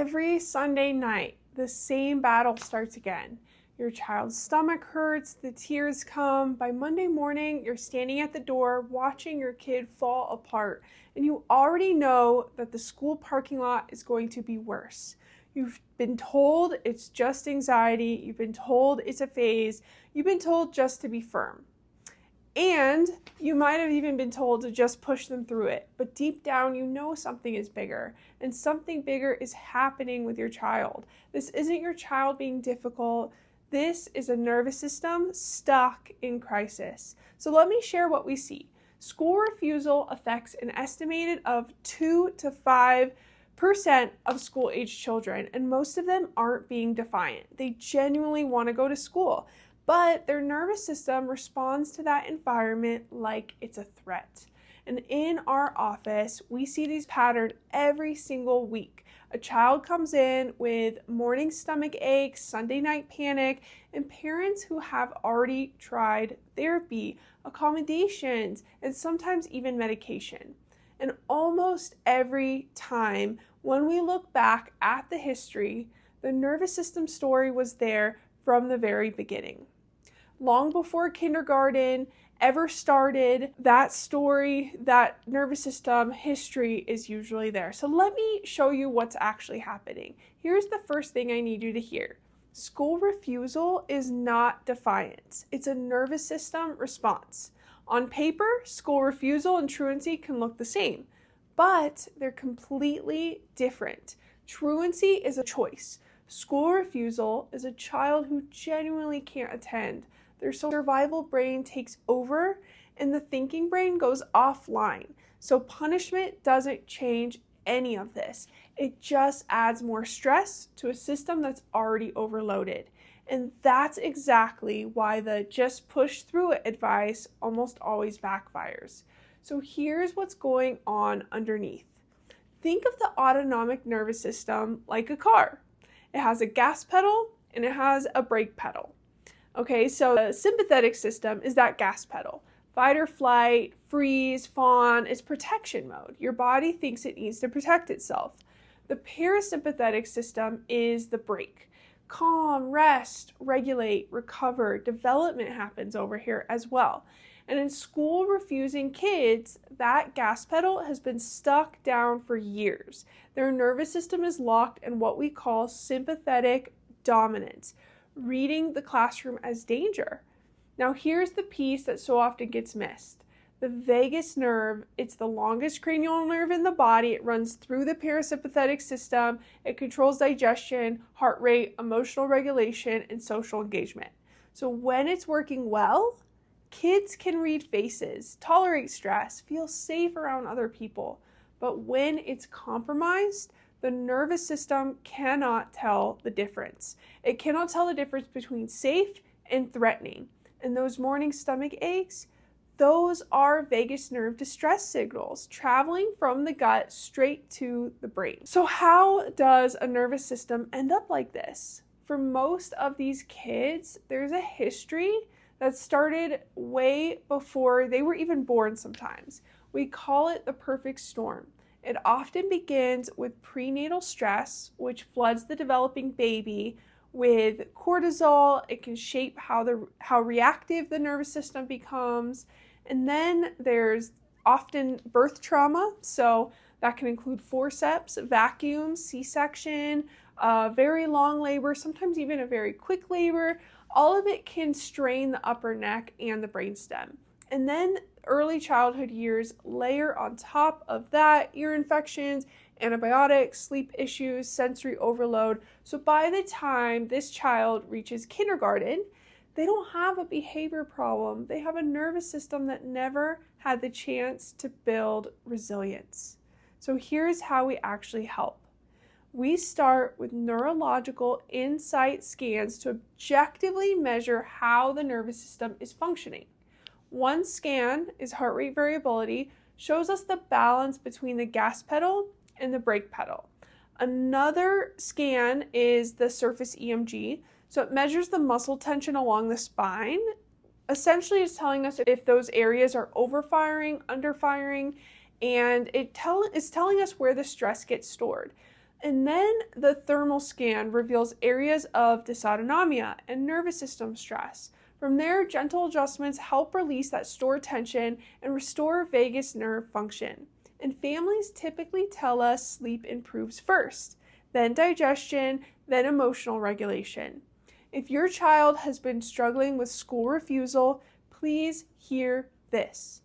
every Sunday night, the same battle starts again. Your child's stomach hurts, the tears come. By Monday morning, you're standing at the door watching your kid fall apart, and you already know that the school parking lot is going to be worse. You've been told it's just anxiety. You've been told it's a phase. You've been told just to be firm. And you might have even been told to just push them through it. But deep down, you know something is bigger, and something bigger is happening with your child. This isn't your child being difficult. This is a nervous system stuck in crisis. So let me share what we see. School refusal affects an estimated of 2 to 5% of school-age children, and most of them aren't being defiant. They genuinely want to go to school, but their nervous system responds to that environment like it's a threat. And in our office, we see these patterns every single week. A child comes in with morning stomach aches, Sunday night panic, and parents who have already tried therapy, accommodations, and sometimes even medication. And almost every time when we look back at the history, the nervous system story was there from the very beginning. Long before kindergarten ever started, that story, that nervous system history is usually there. So let me show you what's actually happening. Here's the first thing I need you to hear. School refusal is not defiance. It's a nervous system response. On paper, school refusal and truancy can look the same, but they're completely different. Truancy is a choice. School refusal is a child who genuinely can't attend. Their survival brain takes over and the thinking brain goes offline. So punishment doesn't change any of this. It just adds more stress to a system that's already overloaded. And that's exactly why the just push through it advice almost always backfires. So here's what's going on underneath. Think of the autonomic nervous system like a car. It has a gas pedal and it has a brake pedal. Okay, so the sympathetic system is that gas pedal. Fight or flight, freeze, fawn is protection mode. Your body thinks it needs to protect itself. The parasympathetic system is the brake. Calm, rest, regulate, recover. Development happens over here as well. And in school refusing kids, that gas pedal has been stuck down for years. Their nervous system is locked in what we call sympathetic dominance, reading the classroom as danger. Now here's the piece that so often gets missed. The vagus nerve, it's the longest cranial nerve in the body. It runs through the parasympathetic system. It controls digestion, heart rate, emotional regulation, and social engagement. So when it's working well, kids can read faces, tolerate stress, feel safe around other people. But when it's compromised, the nervous system cannot tell the difference. It cannot tell the difference between safe and threatening. And those morning stomach aches, those are vagus nerve distress signals traveling from the gut straight to the brain. So how does a nervous system end up like this? For most of these kids, there's a history that started way before they were even born sometimes. We call it the perfect storm. It often begins with prenatal stress, which floods the developing baby with cortisol. It can shape how reactive the nervous system becomes. And then there's often birth trauma. So that can include forceps, vacuum, C-section, very long labor, sometimes even a very quick labor. All of it can strain the upper neck and the brainstem. And then early childhood years layer on top of that ear infections, antibiotics, sleep issues, sensory overload. So by the time this child reaches kindergarten, they don't have a behavior problem. They have a nervous system that never had the chance to build resilience. So here's how we actually help. We start with neurological insight scans to objectively measure how the nervous system is functioning. One scan is heart rate variability, shows us the balance between the gas pedal and the brake pedal. Another scan is the surface EMG, so it measures the muscle tension along the spine. Essentially, it's telling us if those areas are overfiring, underfiring, and it's telling us where the stress gets stored. And then the thermal scan reveals areas of dysautonomia and nervous system stress. From there, gentle adjustments help release that stored tension and restore vagus nerve function. And families typically tell us sleep improves first, then digestion, then emotional regulation. If your child has been struggling with school refusal, please hear this.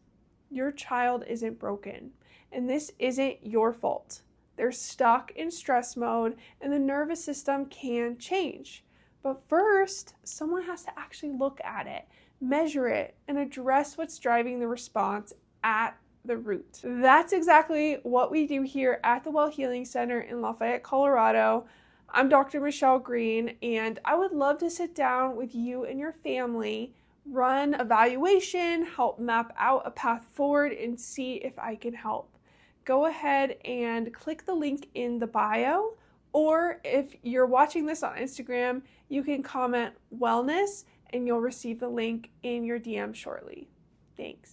Your child isn't broken, and this isn't your fault. They're stuck in stress mode, and the nervous system can change. But first, someone has to actually look at it, measure it, and address what's driving the response at the root. That's exactly what we do here at the Well Healing Center in Lafayette, Colorado. I'm Dr. Michelle Green, and I would love to sit down with you and your family, run evaluation, help map out a path forward, and see if I can help. Go ahead and click the link in the bio, or if you're watching this on Instagram, you can comment wellness and you'll receive the link in your DM shortly. Thanks.